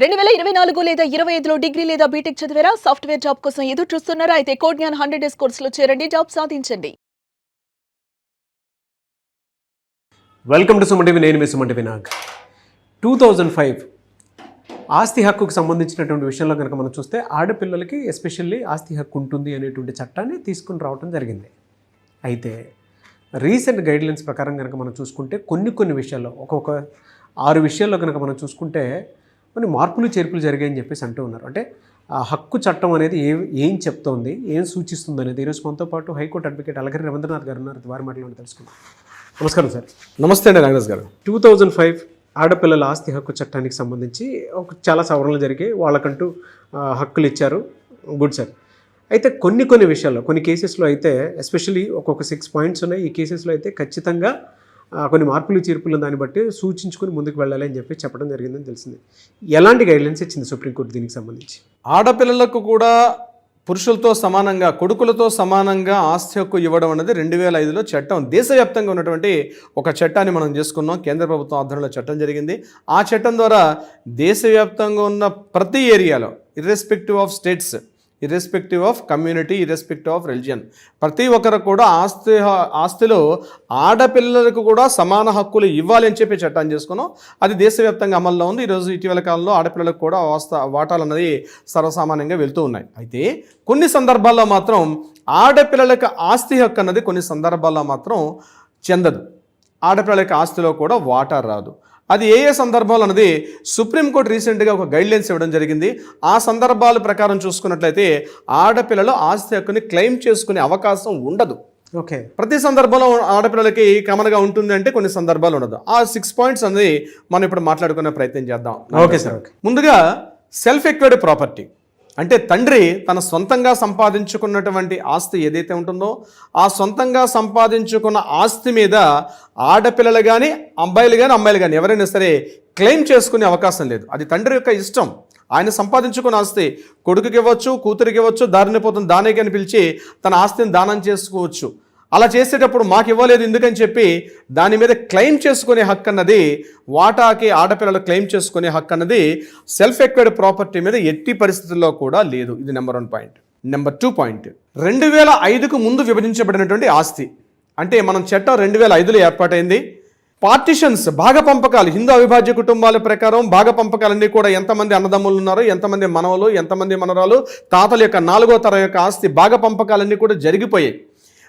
2024 లేదా 25లో డిగ్రీ లేదా బీటెక్ చదివారా? సాఫ్ట్వేర్ జాబ్ కోసం ఎదురు చూస్తున్నారా? అయితే కోడ్ జ్ఞాన్ 100 డేస్ కోర్సులో చేరండి, జాబ్ సాధించండి. Welcome to Suman TV. నేను మీ సుమన్ టీవీ నాగ్. 2005 ఆస్తి హక్కుకు సంబంధించినటువంటి విషయంలో కనుక మనం చూస్తే ఆడపిల్లలకి ఎస్పెషల్లీ ఆస్తి హక్కు ఉంటుంది అనేటువంటి చట్టాన్ని తీసుకుని రావడం జరిగింది. అయితే రీసెంట్ గైడ్లైన్స్ ప్రకారం కనుక మనం చూసుకుంటే కొన్ని విషయాల్లో ఒక్కొక్క 6 విషయాల్లో కనుక మనం చూసుకుంటే కొన్ని మార్పులు చేర్పులు జరిగాయని చెప్పేసి అంటూ ఉన్నారు. అంటే ఆ హక్కు చట్టం అనేది ఏం చెప్తోంది, ఏం సూచిస్తుంది అనేది ఈరోజు మనతో పాటు హైకోర్టు అడ్వకేట్ అలగిరి రవీంద్రనాథ్ గారు ఉన్నారు. వారి మాటలను తెలుసుకుందాం. నమస్కారం సార్. నమస్తే అండి నాగరాజ్ గారు. 2005 ఆడపిల్లల ఆస్తి హక్కు చట్టానికి సంబంధించి చాలా సవరణలు జరిగాయి, వాళ్ళకంటూ హక్కులు ఇచ్చారు. Good sir. అయితే కొన్ని విషయాల్లో కొన్ని కేసెస్లో అయితే ఎస్పెషల్లీ ఒక్కొక్క 6 పాయింట్స్ ఉన్నాయి. ఈ కేసెస్లో అయితే ఖచ్చితంగా కొన్ని మార్పులు చేర్పులను దాన్ని బట్టి సూచించుకుని ముందుకు వెళ్ళాలి అని చెప్పి చెప్పడం జరిగిందని తెలిసింది. ఎలాంటి గైడ్లైన్స్ ఇచ్చింది సుప్రీంకోర్టు దీనికి సంబంధించి? ఆడపిల్లలకు కూడా పురుషులతో సమానంగా, కొడుకులతో సమానంగా ఆస్తి హక్కు ఇవ్వడం అనేది 2005లో చట్టం, దేశవ్యాప్తంగా ఉన్నటువంటి ఒక చట్టాన్ని మనం చేసుకున్నాం. కేంద్ర ప్రభుత్వం ఆధ్వర్యంలో చట్టం జరిగింది. ఆ చట్టం ద్వారా దేశవ్యాప్తంగా ఉన్న ప్రతి ఏరియాలో, irrespective of states, irrespective of community, irrespective of religion, ప్రతి ఒక్కరు కూడా ఆస్తిలో ఆడపిల్లలకు కూడా సమాన హక్కులు ఇవ్వాలి అని చెప్పి చట్టాన్ని చేసుకున్నాం. అది దేశవ్యాప్తంగా అమల్లో ఉంది. ఈరోజు ఇటీవల కాలంలో ఆడపిల్లలకు కూడా వాటాలు అన్నది సర్వసామాన్యంగా వెళ్తూ ఉన్నాయి. అయితే కొన్ని సందర్భాల్లో మాత్రం ఆడపిల్లలకు ఆస్తి హక్కు అన్నది కొన్ని సందర్భాల్లో మాత్రం చెందదు. ఆడపిల్లలకి ఆస్తిలో కూడా వాటా రాదు. అది ఏ సందర్భాలు అన్నది సుప్రీంకోర్టు రీసెంట్గా ఒక గైడ్లైన్స్ ఇవ్వడం జరిగింది. ఆ సందర్భాల ప్రకారం చూసుకున్నట్లయితే ఆడపిల్లలు ఆస్తి హక్కుని క్లెయిమ్ చేసుకునే అవకాశం ఉండదు. ఓకే. ప్రతి సందర్భంలో ఆడపిల్లలకి కామన్గా ఉంటుంది అంటే కొన్ని సందర్భాలు ఉండదు. ఆ 6 పాయింట్స్ అనేది మనం ఇప్పుడు మాట్లాడుకునే ప్రయత్నం చేద్దాం. Okay sir. ముందుగా సెల్ఫ్ ఎక్వైర్డ్ ప్రాపర్టీ అంటే తండ్రి తన సొంతంగా సంపాదించుకున్నటువంటి ఆస్తి ఏదైతే ఉంటుందో ఆ సొంతంగా సంపాదించుకున్న ఆస్తి మీద ఆడపిల్లలు కానీ అమ్మాయిలు కానీ ఎవరైనా సరే క్లెయిమ్ చేసుకునే అవకాశం లేదు. అది తండ్రి యొక్క ఇష్టం. ఆయన సంపాదించుకున్న ఆస్తి కొడుకుకి ఇవ్వచ్చు, కూతురికి ఇవ్వచ్చు, దారిని పోతున్న దానికి అని పిలిచి తన ఆస్తిని దానం చేసుకోవచ్చు. అలా చేసేటప్పుడు మాకు ఇవ్వలేదు ఎందుకని చెప్పి దాని మీద క్లెయిమ్ చేసుకునే హక్కు అన్నది, వాటాకి ఆడపిల్లలు క్లెయిమ్ చేసుకునే హక్కు అన్నది సెల్ఫ్ ఎక్వైర్డ్ ప్రాపర్టీ మీద ఎట్టి పరిస్థితుల్లో కూడా లేదు. ఇది నెంబర్ 1 పాయింట్. నెంబర్ 2 పాయింట్, 2005కు ముందు విభజించబడినటువంటి ఆస్తి. అంటే మనం చట్టం 2005లో ఏర్పాటైంది. పార్టిషన్స్, భాగ పంపకాలు, హిందూ అవిభాజ్య కుటుంబాల ప్రకారం భాగ పంపకాలన్నీ కూడా ఎంతమంది అన్నదమ్ములు ఉన్నారో, ఎంతమంది మనవలు, ఎంతమంది మనవరాలు, తాతల యొక్క 4వ తరం యొక్క ఆస్తి భాగ పంపకాలన్నీ కూడా జరిగిపోయాయి.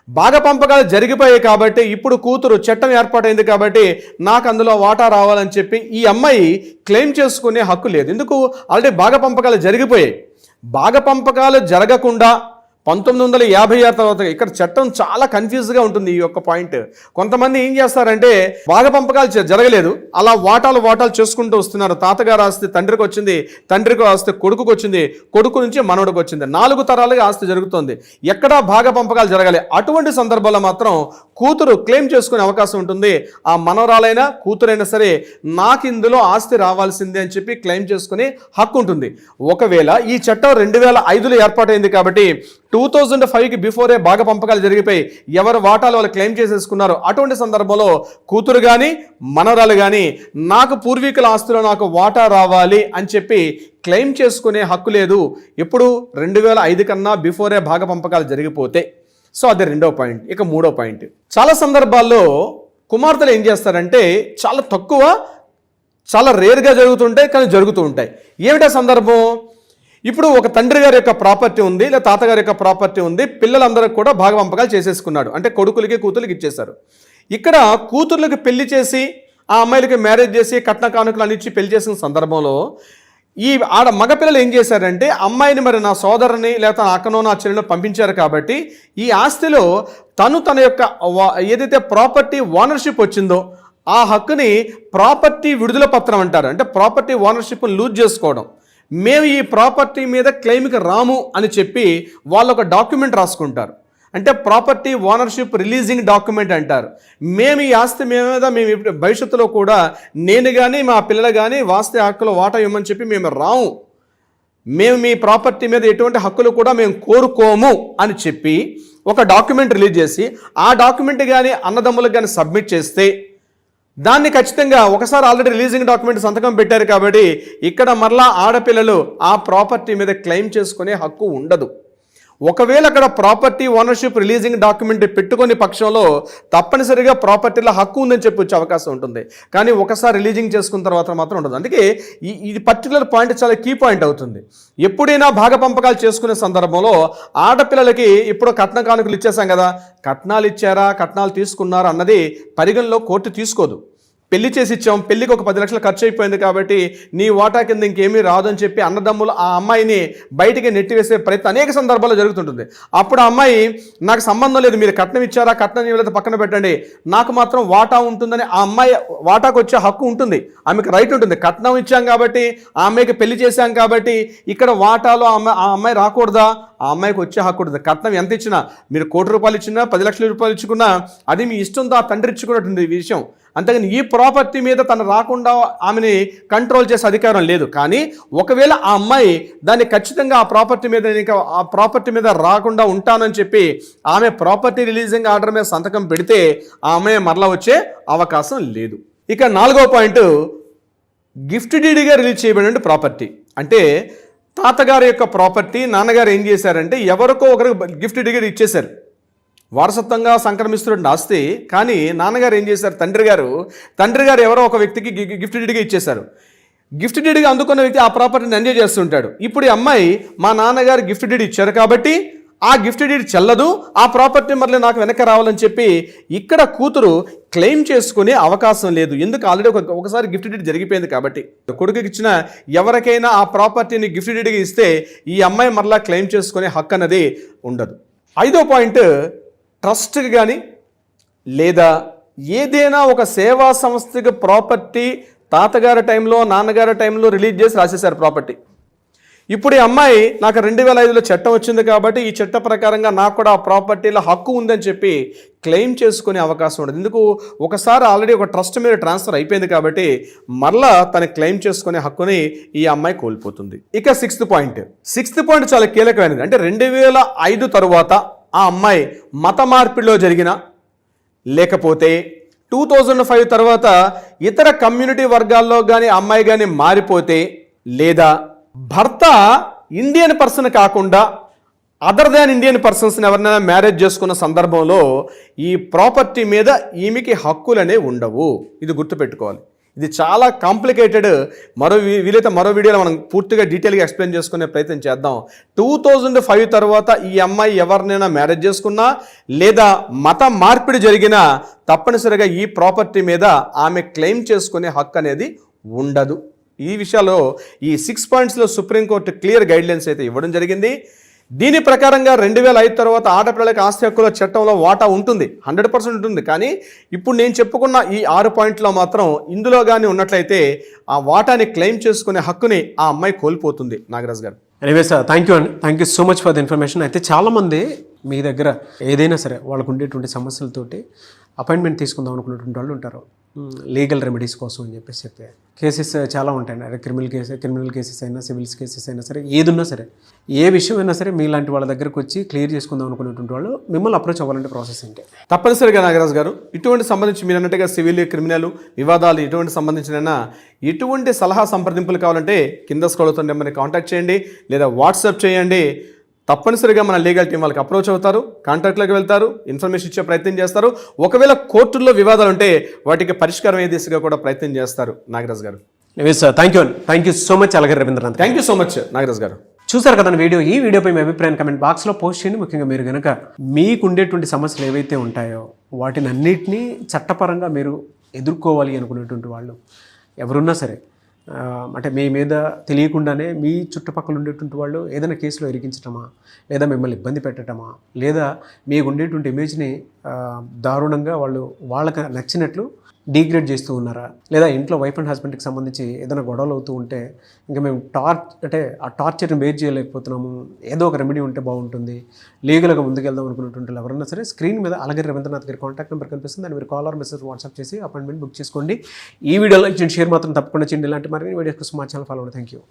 భాగ పంపకాలు జరిగిపోయాయి కాబట్టి ఇప్పుడు కూతురు చట్టం ఏర్పాటైంది కాబట్టి నాకు అందులో వాటా రావాలని చెప్పి ఈ అమ్మాయి క్లెయిమ్ చేసుకునే హక్కు లేదు. ఎందుకు? ఆల్రెడీ భాగ పంపకాలు జరిగిపోయాయి. భాగ పంపకాలు జరగకుండా 1956 తర్వాత ఇక్కడ చట్టం చాలా కన్ఫ్యూజ్గా ఉంటుంది. ఈ యొక్క పాయింట్ కొంతమంది ఏం చేస్తారంటే భాగ పంపకాలు జరగలేదు, అలా వాటాలు చేసుకుంటూ వస్తున్నారు. తాతగారు ఆస్తి తండ్రికి వచ్చింది, తండ్రికి ఆస్తి కొడుకుకి వచ్చింది, కొడుకు నుంచి మనవడికి వచ్చింది, 4 తరాలుగా ఆస్తి జరుగుతుంది. ఎక్కడా భాగ పంపకాలు జరగాలి. అటువంటి సందర్భాల్లో మాత్రం కూతురు క్లెయిమ్ చేసుకునే అవకాశం ఉంటుంది. ఆ మనవరాలైనా కూతురైనా సరే నాకు ఇందులో ఆస్తి రావాల్సిందే అని చెప్పి క్లెయిమ్ చేసుకునే హక్కు ఉంటుంది. ఒకవేళ ఈ చట్టం 2005లో ఏర్పాటైంది కాబట్టి 2005కి బిఫోరే భాగ పంపకాలు జరిగిపోయి ఎవరు వాటాలు వాళ్ళు క్లెయిమ్ చేసేసుకున్నారు. అటువంటి సందర్భంలో కూతురు కానీ మనవరాలు కానీ నాకు పూర్వీకుల ఆస్తిలో నాకు వాటా రావాలి అని చెప్పి క్లెయిమ్ చేసుకునే హక్కు లేదు. ఎప్పుడు? 2005 కన్నా బిఫోరే భాగ పంపకాలు జరిగిపోతే. సో అది 2వ పాయింట్. ఇక 3వ పాయింట్, చాలా సందర్భాల్లో కుమార్తెలు ఏం చేస్తారంటే చాలా తక్కువ, చాలా రేర్గా జరుగుతుంటాయి కానీ జరుగుతూ ఉంటాయి. ఏమిటా సందర్భం? ఇప్పుడు ఒక తండ్రి గారి యొక్క ప్రాపర్టీ ఉంది, లేదా తాతగారి యొక్క ప్రాపర్టీ ఉంది, పిల్లలందరూ కూడా భాగ పంపకాలు చేసేసుకున్నాడు. అంటే కొడుకులకి కూతురికి ఇచ్చేశారు. ఇక్కడ కూతుర్లకి పెళ్లి చేసి ఆ అమ్మాయిలకి మ్యారేజ్ చేసి కట్న కానుకలు అన్నిచ్చి పెళ్లి చేసిన సందర్భంలో ఈ మగపిల్లలు ఏం చేశారంటే అమ్మాయిని మరి నా సోదరుని లేదా నా అక్కనో నా చెల్లెనో పంపించారు కాబట్టి ఈ ఆస్తిలో తన యొక్క ఏదైతే ప్రాపర్టీ ఓనర్షిప్ వచ్చిందో ఆ హక్కుని ప్రాపర్టీ విడుదల పత్రం అంటారు. అంటే ప్రాపర్టీ ఓనర్షిప్ని లూజ్ చేసుకోవడం. మేము ఈ ప్రాపర్టీ మీద క్లెయిమ్కి రాము అని చెప్పి వాళ్ళు ఒక డాక్యుమెంట్ రాసుకుంటారు. అంటే ప్రాపర్టీ ఓనర్షిప్ రిలీజింగ్ డాక్యుమెంట్ అంటారు. మేము ఈ ఆస్తి మేము భవిష్యత్తులో కూడా నేను కానీ మా పిల్లలు కానీ వాస్తి హక్కులో వాటా ఇవ్వమని చెప్పి మేము రాము, మేము మీ ప్రాపర్టీ మీద ఎటువంటి హక్కులు కూడా మేము కోరుకోము అని చెప్పి ఒక డాక్యుమెంట్ రిలీజ్ చేసి ఆ డాక్యుమెంట్ కానీ అన్నదమ్ములకు కానీ సబ్మిట్ చేస్తే దాన్ని ఖచ్చితంగా ఒకసారి ఆల్రెడీ రిలీజింగ్ డాక్యుమెంట్ సంతకం పెట్టారు కాబట్టి ఇక్కడ మరలా ఆడపిల్లలు ఆ ప్రాపర్టీ మీద క్లెయిమ్ చేసుకునే హక్కు ఉండదు. ఒకవేళ అక్కడ ప్రాపర్టీ ఓనర్షిప్ రిలీజింగ్ డాక్యుమెంట్ పెట్టుకునే పక్షంలో తప్పనిసరిగా ప్రాపర్టీలో హక్కు ఉందని చెప్పొచ్చే అవకాశం ఉంటుంది. కానీ ఒకసారి రిలీజింగ్ చేసుకున్న తర్వాత మాత్రం ఉండదు. అందుకే ఈ పర్టికులర్ పాయింట్ చాలా కీ పాయింట్ అవుతుంది. ఎప్పుడైనా భాగ పంపకాలు చేసుకునే సందర్భంలో ఆడపిల్లలకి ఇప్పుడు కట్న కానుకలు ఇచ్చేసాం కదా, కట్నాలు ఇచ్చారా కట్నాలు తీసుకున్నారా అన్నది పరిగణలో కోర్టు తీసుకోదు. పెళ్లి చేసి ఇచ్చాం, పెళ్లికి ఒక 10 లక్షలు ఖర్చు అయిపోయింది కాబట్టి నీ వాటా కింద ఇంకేమీ రాదు అని చెప్పి అన్నదమ్ములు ఆ అమ్మాయిని బయటికి నెట్టివేసే ప్రయత్నం అనేక సందర్భాల్లో జరుగుతుంటుంది. అప్పుడు ఆ అమ్మాయి నాకు సంబంధం లేదు, మీరు కట్నం ఇచ్చారా కట్నం ఇవ్వలేదు పక్కన పెట్టండి, నాకు మాత్రం వాటా ఉంటుందని ఆ అమ్మాయి వాటాకు వచ్చే హక్కు ఉంటుంది, ఆమెకు రైట్ ఉంటుంది. కట్నం ఇచ్చాం కాబట్టి ఆ అమ్మాయికి పెళ్లి చేశాం కాబట్టి ఇక్కడ వాటాలో ఆ అమ్మాయి రాకూడదా? ఆ అమ్మాయికి వచ్చే హక్కు ఉంటుంది. కట్నం ఎంత ఇచ్చినా, మీరు ₹1,00,00,000 ఇచ్చినా 10 లక్షల రూపాయలు ఇచ్చుకున్నా అది మీ ఇష్టంతో ఆ తండ్రి ఇచ్చుకున్నట్టుంది ఈ విషయం. అంతేగాని ఈ ప్రాపర్టీ మీద తను రాకుండా ఆమెని కంట్రోల్ చేసే అధికారం లేదు. కానీ ఒకవేళ ఆ అమ్మాయి దాన్ని ఖచ్చితంగా ఆ ప్రాపర్టీ మీద రాకుండా ఉంటానని చెప్పి ఆమె ప్రాపర్టీ రిలీజింగ్ ఆర్డర్ మీద సంతకం పెడితే ఆ అమ్మాయి మరలా వచ్చే అవకాశం లేదు. ఇక 4వ పాయింట్, గిఫ్ట్ డీడ్గా రిలీజ్ చేయబడిన ప్రాపర్టీ. అంటే తాతగారి యొక్క ప్రాపర్టీ నాన్నగారు ఏం చేశారంటే ఎవరికో ఒకరికి గిఫ్ట్ డీడ్ ఇచ్చేశారు, వారసత్వంగా సంక్రమిస్తున్న ఆస్తి. కానీ నాన్నగారు ఏం చేశారు, తండ్రి గారు ఎవరో ఒక వ్యక్తికి గిఫ్ట్ డీడ్గా ఇచ్చేశారు. గిఫ్ట్ డీడ్గా అందుకున్న వ్యక్తి ఆ ప్రాపర్టీని ఎంజాయ్ చేస్తుంటాడు. ఇప్పుడు ఈ అమ్మాయి మా నాన్నగారు గిఫ్ట్ డీడ్ ఇచ్చారు కాబట్టి ఆ గిఫ్ట్ డీడ్ చెల్లదు, ఆ ప్రాపర్టీ మళ్ళీ నాకు వెనక్కి రావాలని చెప్పి ఇక్కడ కూతురు క్లెయిమ్ చేసుకునే అవకాశం లేదు. ఎందుకు, ఆల్రెడీ ఒకసారి గిఫ్ట్ డీడ్ జరిగిపోయింది కాబట్టి. కొడుకుకి ఇచ్చిన ఎవరికైనా ఆ ప్రాపర్టీని గిఫ్ట్ డీడ్గా ఇస్తే ఈ అమ్మాయి మరలా క్లెయిమ్ చేసుకునే హక్కు అన్నది ఉండదు. 5వ పాయింట్, ట్రస్ట్కి కానీ లేదా ఏదైనా ఒక సేవా సంస్థకి ప్రాపర్టీ తాతగారి టైంలో నాన్నగారి టైంలో రిలీజ్ చేసి రాసేశారు ప్రాపర్టీ. ఇప్పుడు ఈ అమ్మాయి నాకు 2005లో చట్టం వచ్చింది కాబట్టి ఈ చట్ట ప్రకారంగా నాకు కూడా ఆ ప్రాపర్టీలో హక్కు ఉందని చెప్పి క్లెయిమ్ చేసుకునే అవకాశం ఉండదు. ఎందుకు, ఒకసారి ఆల్రెడీ ఒక ట్రస్ట్ మీద ట్రాన్స్ఫర్ అయిపోయింది కాబట్టి మరలా తను క్లెయిమ్ చేసుకునే హక్కుని ఈ అమ్మాయి కోల్పోతుంది. ఇక 6th పాయింట్ చాలా కీలకమైనది. అంటే 2005 తరువాత ఆ అమ్మాయి మత మార్పిడిలో జరిగిన, లేకపోతే 2005 తర్వాత ఇతర కమ్యూనిటీ వర్గాల్లో కానీ అమ్మాయి కానీ మారిపోతే, లేదా భర్త ఇండియన్ పర్సన్ కాకుండా అదర్ దాన్ ఇండియన్ పర్సన్స్ని ఎవరినైనా మ్యారేజ్ చేసుకున్న సందర్భంలో ఈ ప్రాపర్టీ మీద ఈమెకి హక్కులనే ఉండవు. ఇది గుర్తుపెట్టుకోవాలి. ఇది చాలా కాంప్లికేటెడ్. వీలైతే మరో వీడియోలో మనం పూర్తిగా డీటెయిల్గా ఎక్స్ప్లెయిన్ చేసుకునే ప్రయత్నం చేద్దాం. 2005 తర్వాత ఈ అమ్మాయి ఎవరినైనా మ్యారేజ్ చేసుకున్నా లేదా మత మార్పిడి జరిగినా తప్పనిసరిగా ఈ ప్రాపర్టీ మీద ఆమె క్లెయిమ్ చేసుకునే హక్కు అనేది ఉండదు. ఈ విషయాల్లో ఈ 6 పాయింట్స్లో సుప్రీంకోర్టు క్లియర్ గైడ్లైన్స్ అయితే ఇవ్వడం జరిగింది. దీని ప్రకారంగా 2005 తర్వాత ఆడపిల్లలకు ఆస్తి హక్కుల చట్టంలో వాటా ఉంటుంది, 100% ఉంటుంది. కానీ ఇప్పుడు నేను చెప్పుకున్న ఈ 6 పాయింట్లో మాత్రం ఇందులో కానీ ఉన్నట్లయితే ఆ వాటాని క్లెయిమ్ చేసుకునే హక్కుని ఆ అమ్మాయి కోల్పోతుంది. నాగరాజ్ గారు, anyways thank you so much for the information. అయితే చాలామంది మీ దగ్గర ఏదైనా సరే వాళ్ళకు ఉండేటువంటి సమస్యలతోటి అపాయింట్మెంట్ తీసుకుందాం అనుకునేటువంటి వాళ్ళు ఉంటారు, లీగల్ రెమెడీస్ కోసం అని చెప్పి కేసెస్ చాలా ఉంటాయి. అంటే క్రిమినల్ కేసెస్ అయినా సివిల్స్ కేసెస్ అయినా సరే, ఏదున్నా సరే, ఏ విషయం అయినా సరే మీలాంటి వాళ్ళ దగ్గరకు వచ్చి క్లియర్ చేసుకుందాం అనుకునేటువంటి వాళ్ళు మిమ్మల్ని అప్రోచ్ అవ్వాలంటే ప్రాసెస్ ఏంటి? తప్పనిసరిగా నాగరాజ్ గారు, ఇటువంటి సంబంధించి మీరు అన్నట్టుగా సివిల్, క్రిమినల్ వివాదాలు ఇటువంటి సంబంధించిన ఎటువంటి సలహా సంప్రదింపులు కావాలంటే కింద స్క్రోల్ అవుతున్న నెంబర్ని కాంటాక్ట్ చేయండి లేదా వాట్సాప్ చేయండి. తప్పనిసరిగా మన లీగల్ టీం వాళ్ళకి అప్రోచ్ అవుతారు, కాంటాక్ట్లోకి వెళ్తారు, ఇన్ఫర్మేషన్ ఇచ్చే ప్రయత్నం చేస్తారు. ఒకవేళ కోర్టుల్లో వివాదాలు ఉంటే వాటికి పరిష్కారం అయ్యే దిశగా కూడా ప్రయత్నం చేస్తారు. నాగరాజ్ గారు, థ్యాంక్ యూ సో మచ్ అలాగే Ravindranath. Thank you so much Nagaraj garu. చూసారు కదా వీడియో. ఈ వీడియోపై మీ అభిప్రాయం కమెంట్ బాక్స్లో పోస్ట్ చేయండి. ముఖ్యంగా మీరు కనుక మీకు ఉండేటువంటి సమస్యలు ఏవైతే ఉంటాయో వాటిని అన్నిటినీ చట్టపరంగా మీరు ఎదుర్కోవాలి అనుకునేటువంటి వాళ్ళు ఎవరున్నా సరే, అంటే మీ మీద తెలియకుండానే మీ చుట్టుపక్కల ఉండేటువంటి వాళ్ళు ఏదైనా కేసులో ఇరికించటమా, లేదా మిమ్మల్ని ఇబ్బంది పెట్టడమా, లేదా మీకు ఉండేటువంటి ఇమేజ్ని దారుణంగా వాళ్ళకి నచ్చినట్లు డీగ్రేడ్ చేస్తూ ఉన్నారా, లేదా ఇంట్లో వైఫ్ అండ్ హస్బెండ్కి సంబంధించి ఏదైనా గొడవలు అవుతూ ఉంటే ఇంకా మేము ఆ టార్చర్ని బేర్ చేయలేకపోతున్నాము, ఏదో ఒక రెమెడీ ఉంటే బాగుంటుంది, లీగల్గా ముందుకెళ్దాం అనుకున్నటువంటి ఎవరన్నా సరే స్క్రీన్ మీద అలాగే రవీంద్రనాథ్ గారి కాంటాక్ట్ నెంబర్ కనిపిస్తుంది. దాన్ని మీరు కాల్ ఆర్ మెసేజ్ వాట్సాప్ చేసి అపాయింట్మెంట్ బుక్ చేసుకోండి. ఈ వీడియోలో ఇచ్చిన షేర్ మాత్రం తప్పకుండా చేయండి. ఇలాంటి మరిన్ని వీడియోస్ కోసం మా ఛానల్ ఫాలో అవ్వండి. Thank you.